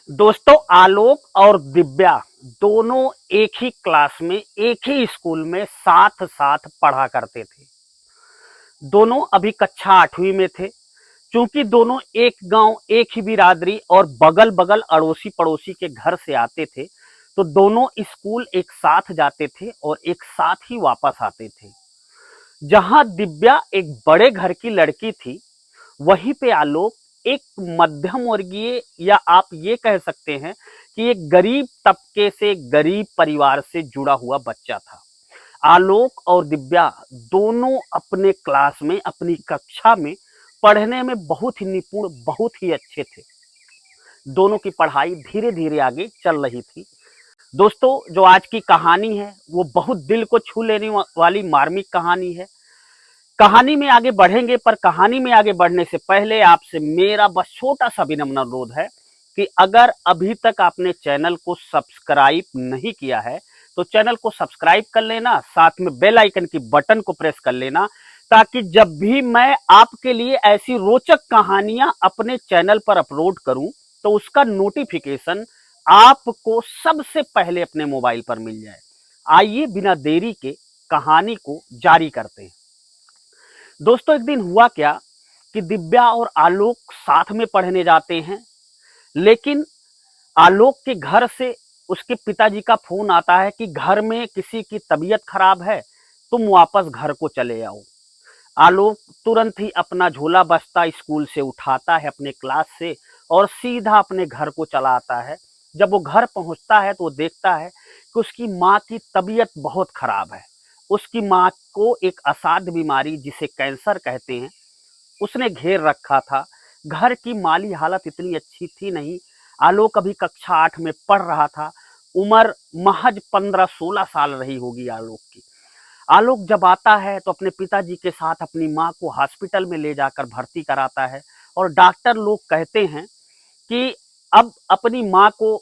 दोस्तों, आलोक और दिव्या दोनों एक ही क्लास में एक ही स्कूल में साथ साथ पढ़ा करते थे। दोनों अभी कक्षा 8वीं में थे। चूंकि दोनों एक गांव, एक ही बिरादरी और बगल बगल अड़ोसी पड़ोसी के घर से आते थे, तो दोनों स्कूल एक साथ जाते थे और एक साथ ही वापस आते थे। जहां दिव्या एक बड़े घर की लड़की थी, वहीं पे आलोक एक मध्यम वर्गीय, या आप ये कह सकते हैं कि एक गरीब तबके से, गरीब परिवार से जुड़ा हुआ बच्चा था। आलोक और दिव्या दोनों अपने क्लास में, अपनी कक्षा में पढ़ने में बहुत ही निपुण, बहुत ही अच्छे थे। दोनों की पढ़ाई धीरे धीरे आगे चल रही थी। दोस्तों, जो आज की कहानी है वो बहुत दिल को छू लेने वाली मार्मिक कहानी है। कहानी में आगे बढ़ेंगे, पर कहानी में आगे बढ़ने से पहले आपसे मेरा बस छोटा सा विनम्र अनुरोध है कि अगर अभी तक आपने चैनल को सब्सक्राइब नहीं किया है तो चैनल को सब्सक्राइब कर लेना, साथ में बेल आइकन की बटन को प्रेस कर लेना, ताकि जब भी मैं आपके लिए ऐसी रोचक कहानियां अपने चैनल पर अपलोड करूं तो उसका नोटिफिकेशन आपको सबसे पहले अपने मोबाइल पर मिल जाए। आइए बिना देरी के कहानी को जारी करते हैं। दोस्तों, एक दिन हुआ क्या कि दिव्या और आलोक साथ में पढ़ने जाते हैं, लेकिन आलोक के घर से उसके पिताजी का फोन आता है कि घर में किसी की तबीयत खराब है, तुम वापस घर को चले आओ। आलोक तुरंत ही अपना झोला बस्ता स्कूल से उठाता है, अपने क्लास से, और सीधा अपने घर को चला आता है। जब वो घर पहुंचता है तो वो देखता है कि उसकी माँ की तबीयत बहुत खराब है। उसकी माँ को एक असाध्य बीमारी, जिसे कैंसर कहते हैं, उसने घेर रखा था। घर की माली हालत इतनी अच्छी थी नहीं। आलोक अभी कक्षा 8 में पढ़ रहा था। उम्र महज 15-16 साल रही होगी आलोक की। आलोक जब आता है तो अपने पिताजी के साथ अपनी माँ को हॉस्पिटल में ले जाकर भर्ती कराता है, और डॉक्टर लोग कहते हैं कि अब अपनी माँ को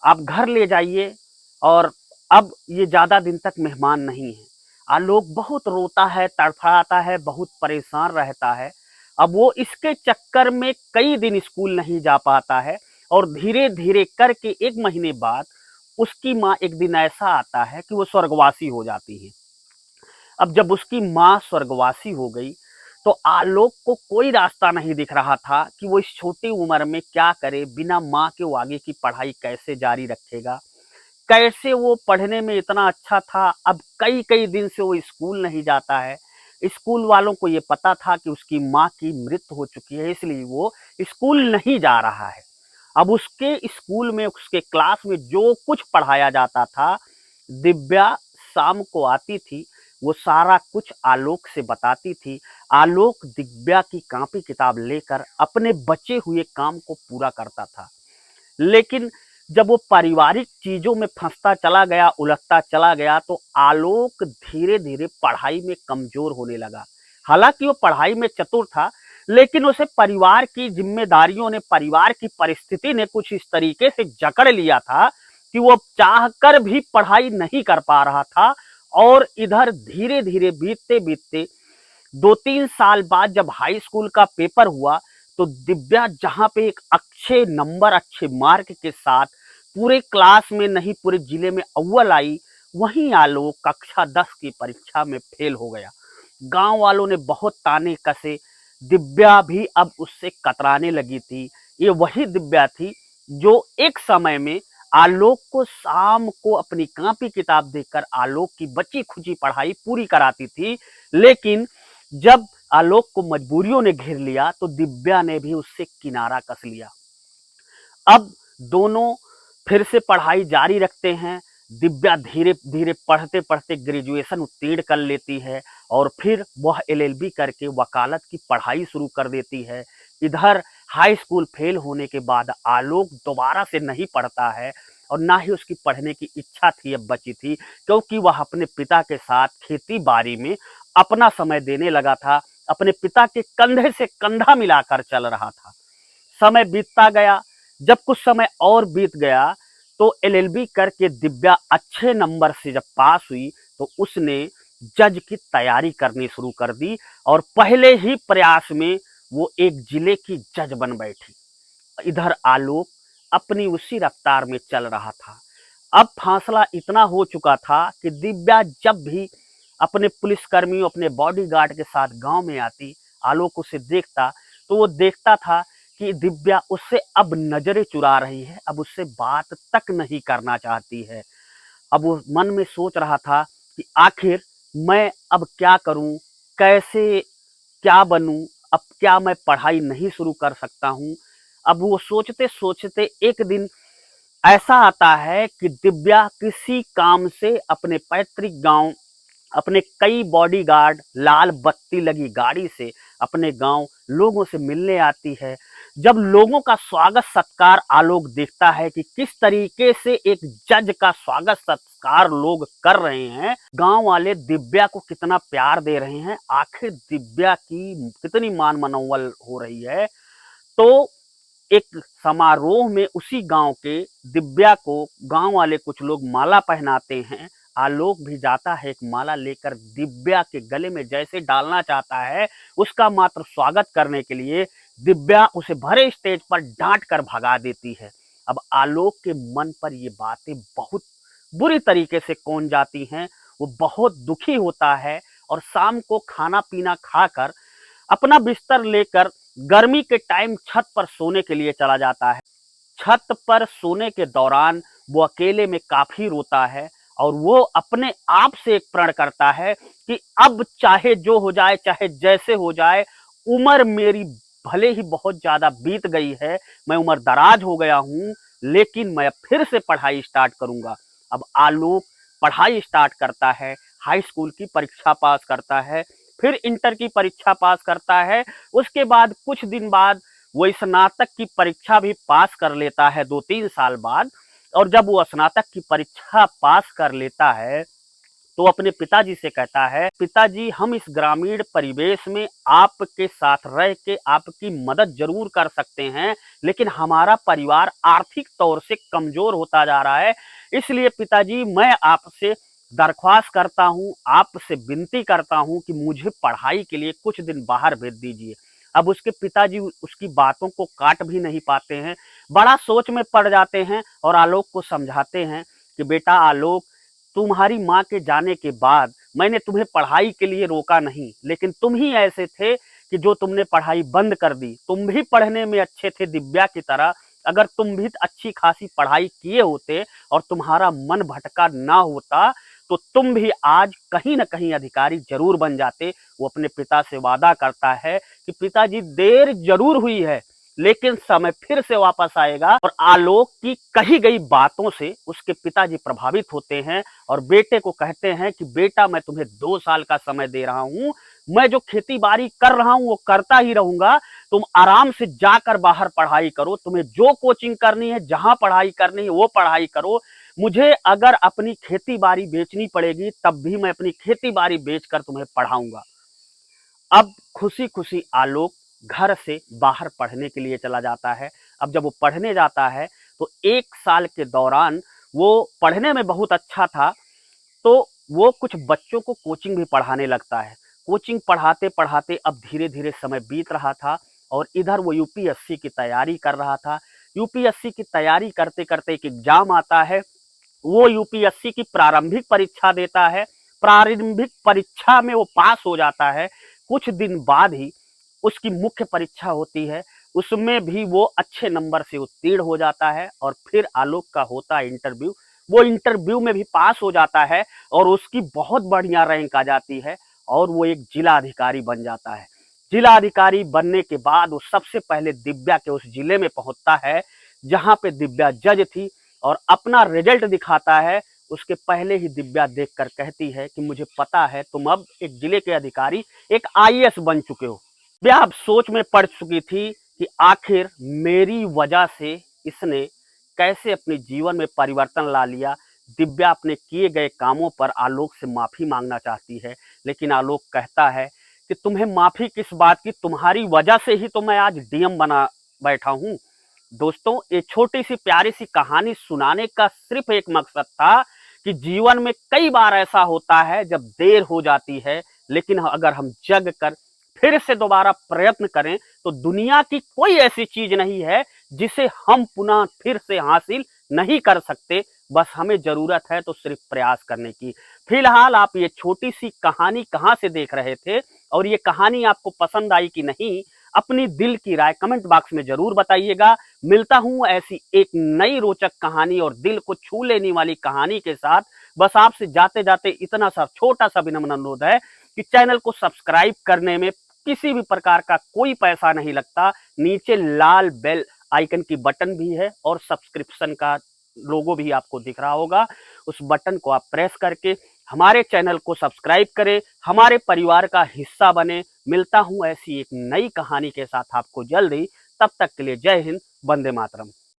आप घर ले जाइए, और अब ये ज़्यादा दिन तक मेहमान नहीं है। आलोक बहुत रोता है, तड़फड़ाता है, बहुत परेशान रहता है। अब वो इसके चक्कर में कई दिन स्कूल नहीं जा पाता है, और धीरे धीरे करके 1 महीने बाद उसकी माँ, एक दिन ऐसा आता है कि वो स्वर्गवासी हो जाती है। अब जब उसकी माँ स्वर्गवासी हो गई तो आलोक को कोई रास्ता नहीं दिख रहा था कि वो इस छोटी उम्र में क्या करे। बिना माँ के वो आगे की पढ़ाई कैसे जारी रखेगा, कैसे वो पढ़ने में इतना अच्छा था। अब कई कई दिन से वो स्कूल नहीं जाता है। स्कूल वालों को ये पता था कि उसकी माँ की मृत्यु हो चुकी है, इसलिए वो स्कूल नहीं जा रहा है। अब उसके स्कूल में, उसके क्लास में जो कुछ पढ़ाया जाता था, दिव्या शाम को आती थी, वो सारा कुछ आलोक से बताती थी। आलोक दिव्या की कॉपी किताब लेकर अपने बचे हुए काम को पूरा करता था। लेकिन जब वो पारिवारिक चीजों में फंसता चला गया, उलझता चला गया, तो आलोक धीरे धीरे पढ़ाई में कमजोर होने लगा। हालांकि वो पढ़ाई में चतुर था, लेकिन उसे परिवार की जिम्मेदारियों ने, परिवार की परिस्थिति ने कुछ इस तरीके से जकड़ लिया था कि वो चाहकर भी पढ़ाई नहीं कर पा रहा था। और इधर धीरे धीरे बीतते बीतते 2-3 साल बाद जब हाई स्कूल का पेपर हुआ, तो दिव्या जहां पे एक अच्छे नंबर, अच्छे मार्क के साथ पूरे क्लास में नहीं, पूरे जिले में अव्वल आई, वहीं आलोक कक्षा 10 की परीक्षा में फेल हो गया। गांव वालों ने बहुत ताने कसे। दिव्या भी अब उससे कतराने लगी थी। ये वही दिव्या थी जो एक समय में आलोक को शाम को अपनी कॉपी किताब देकर आलोक की बची खुची पढ़ाई पूरी कराती थी। लेकिन जब आलोक को मजबूरियों ने घेर लिया तो दिव्या ने भी उससे किनारा कस लिया। अब दोनों फिर से पढ़ाई जारी रखते हैं। दिव्या धीरे धीरे पढ़ते पढ़ते ग्रेजुएशन उत्तीर्ण कर लेती है, और फिर वह एलएलबी करके वकालत की पढ़ाई शुरू कर देती है। इधर हाई स्कूल फेल होने के बाद आलोक दोबारा से नहीं पढ़ता है, और ना ही उसकी पढ़ने की इच्छा थी, अब बची थी, क्योंकि वह अपने पिता के साथ खेती बाड़ी में अपना समय देने लगा था। अपने पिता के कंधे से कंधा मिलाकर चल रहा था। समय बीतता गया। जब कुछ समय और बीत गया तो एलएलबी करके दिव्या अच्छे नंबर से जब पास हुई तो उसने जज की तैयारी करनी शुरू कर दी, और पहले ही प्रयास में वो एक जिले की जज बन बैठी। इधर आलोक अपनी उसी रफ्तार में चल रहा था। अब फासला इतना हो चुका था कि दिव्या जब भी अपने पुलिसकर्मियों, अपने बॉडीगार्ड के साथ गांव में आती, आलोक उसे देखता, तो वो देखता था कि दिव्या उससे अब नजरें चुरा रही है, अब उससे बात तक नहीं करना चाहती है। अब वो मन में सोच रहा था कि आखिर मैं अब क्या करूं, कैसे, क्या बनूं, अब क्या मैं पढ़ाई नहीं शुरू कर सकता हूं। अब वो सोचते सोचते एक दिन ऐसा आता है कि दिव्या किसी काम से अपने पैतृक गांव, अपने कई बॉडीगार्ड, लाल बत्ती लगी गाड़ी से अपने गांव लोगों से मिलने आती है। जब लोगों का स्वागत सत्कार आलोक देखता है कि किस तरीके से एक जज का स्वागत सत्कार लोग कर रहे हैं, गांव वाले दिव्या को कितना प्यार दे रहे हैं, आखिर दिव्या की कितनी मान मनोवल हो रही है, तो एक समारोह में उसी गांव के दिव्या को गांव वाले कुछ लोग माला पहनाते हैं। आलोक भी जाता है एक माला लेकर दिव्या के गले में जैसे डालना चाहता है, उसका मात्र स्वागत करने के लिए दिव्या उसे भरे स्टेज पर डांट कर भगा देती है। अब आलोक के मन पर ये बातें बहुत बुरी तरीके से कौन जाती हैं। वो बहुत दुखी होता है और शाम को खाना पीना खाकर अपना बिस्तर लेकर गर्मी के टाइम छत पर सोने के लिए चला जाता है। छत पर सोने के दौरान वो अकेले में काफी रोता है और वो अपने आप से एक प्रण करता है कि अब चाहे जो हो जाए, चाहे जैसे हो जाए, उम्र मेरी भले ही बहुत ज्यादा बीत गई है, मैं उम्र दराज हो गया हूं, लेकिन मैं फिर से पढ़ाई स्टार्ट करूंगा। अब आलोक पढ़ाई स्टार्ट करता है, हाई स्कूल की परीक्षा पास करता है, फिर इंटर की परीक्षा पास करता है। उसके बाद कुछ दिन बाद वो स्नातक की परीक्षा भी पास कर लेता है 2-3 साल बाद। और जब वो स्नातक की परीक्षा पास कर लेता है तो अपने पिताजी से कहता है, पिताजी हम इस ग्रामीण परिवेश में आपके साथ रह के आपकी मदद जरूर कर सकते हैं, लेकिन हमारा परिवार आर्थिक तौर से कमजोर होता जा रहा है, इसलिए पिताजी मैं आपसे दरख्वास्त करता हूं, आपसे विनती करता हूं कि मुझे पढ़ाई के लिए कुछ दिन बाहर भेज दीजिए। अब उसके पिताजी उसकी बातों को काट भी नहीं पाते हैं, बड़ा सोच में पड़ जाते हैं और आलोक को समझाते हैं कि बेटा आलोक, तुम्हारी माँ के जाने के बाद मैंने तुम्हें पढ़ाई के लिए रोका नहीं, लेकिन तुम ही ऐसे थे कि जो तुमने पढ़ाई बंद कर दी। तुम भी पढ़ने में अच्छे थे दिव्या की तरह, अगर तुम भी अच्छी खासी पढ़ाई किए होते और तुम्हारा मन भटका ना होता तो तुम भी आज कहीं ना कहीं अधिकारी जरूर बन जाते। वो अपने पिता से वादा करता है कि पिताजी देर जरूर हुई है, लेकिन समय फिर से वापस आएगा। और आलोक की कही गई बातों से उसके पिताजी प्रभावित होते हैं और बेटे को कहते हैं कि बेटा मैं तुम्हें 2 साल का समय दे रहा हूं, मैं जो खेती बाड़ी कर रहा हूं वो करता ही रहूंगा, तुम आराम से जाकर बाहर पढ़ाई करो, तुम्हें जो कोचिंग करनी है, जहां पढ़ाई करनी है वो पढ़ाई करो, मुझे अगर अपनी खेती बाड़ी बेचनी पड़ेगी तब भी मैं अपनी खेती बाड़ी बेचकर तुम्हें पढ़ाऊंगा। अब खुशी खुशी आलोक घर से बाहर पढ़ने के लिए चला जाता है। अब जब वो पढ़ने जाता है तो 1 साल के दौरान वो पढ़ने में बहुत अच्छा था, तो वो कुछ बच्चों को कोचिंग भी पढ़ाने लगता है। कोचिंग पढ़ाते पढ़ाते अब धीरे धीरे समय बीत रहा था और इधर वो यूपीएससी की तैयारी कर रहा था। यूपीएससी की तैयारी करते करते एक एग्जाम आता है, वो यूपीएससी की प्रारंभिक परीक्षा देता है। प्रारंभिक परीक्षा में वो पास हो जाता है। कुछ दिन बाद ही उसकी मुख्य परीक्षा होती है, उसमें भी वो अच्छे नंबर से उत्तीर्ण हो जाता है और फिर आलोक का होता है इंटरव्यू। वो इंटरव्यू में भी पास हो जाता है और उसकी बहुत बढ़िया रैंक आ जाती है और वो एक जिला अधिकारी बन जाता है। जिला अधिकारी बनने के बाद वो सबसे पहले दिव्या के उस जिले में पहुंचता है जहां पे दिव्या जज थी और अपना रिजल्ट दिखाता है। उसके पहले ही दिव्या देखकर कहती है कि मुझे पता है तुम अब एक जिले के अधिकारी, एक आईएएस बन चुके हो। दिव्या अब सोच में पड़ चुकी थी कि आखिर मेरी वजह से इसने कैसे अपने जीवन में परिवर्तन ला लिया। दिव्या अपने किए गए कामों पर आलोक से माफी मांगना चाहती है, लेकिन आलोक कहता है कि तुम्हें माफी किस बात की, तुम्हारी वजह से ही तो मैं आज डीएम बना बैठा हूं। दोस्तों, ये छोटी सी प्यारी सी कहानी सुनाने का सिर्फ एक मकसद था कि जीवन में कई बार ऐसा होता है जब देर हो जाती है, लेकिन अगर हम जग कर फिर से दोबारा प्रयत्न करें तो दुनिया की कोई ऐसी चीज नहीं है जिसे हम पुनः फिर से हासिल नहीं कर सकते। बस हमें जरूरत है तो सिर्फ प्रयास करने की। फिलहाल आप ये छोटी सी कहानी कहाँ से देख रहे थे और ये कहानी आपको पसंद आई कि नहीं, अपनी दिल की राय कमेंट बॉक्स में जरूर बताइएगा। मिलता हूं ऐसी एक नई रोचक कहानी और दिल को छू लेने वाली कहानी के साथ। बस आपसे जाते जाते इतना सा छोटा सा विनम्र अनुरोध है कि चैनल को सब्सक्राइब करने में किसी भी प्रकार का कोई पैसा नहीं लगता। नीचे लाल बेल आइकन की बटन भी है और सब्सक्रिप्शन का लोगो भी आपको दिख रहा होगा। उस बटन को आप प्रेस करके हमारे चैनल को सब्सक्राइब करें, हमारे परिवार का हिस्सा बने। मिलता हूं ऐसी एक नई कहानी के साथ आपको जल्द ही। तब तक के लिए जय हिंद, वंदे मातरम।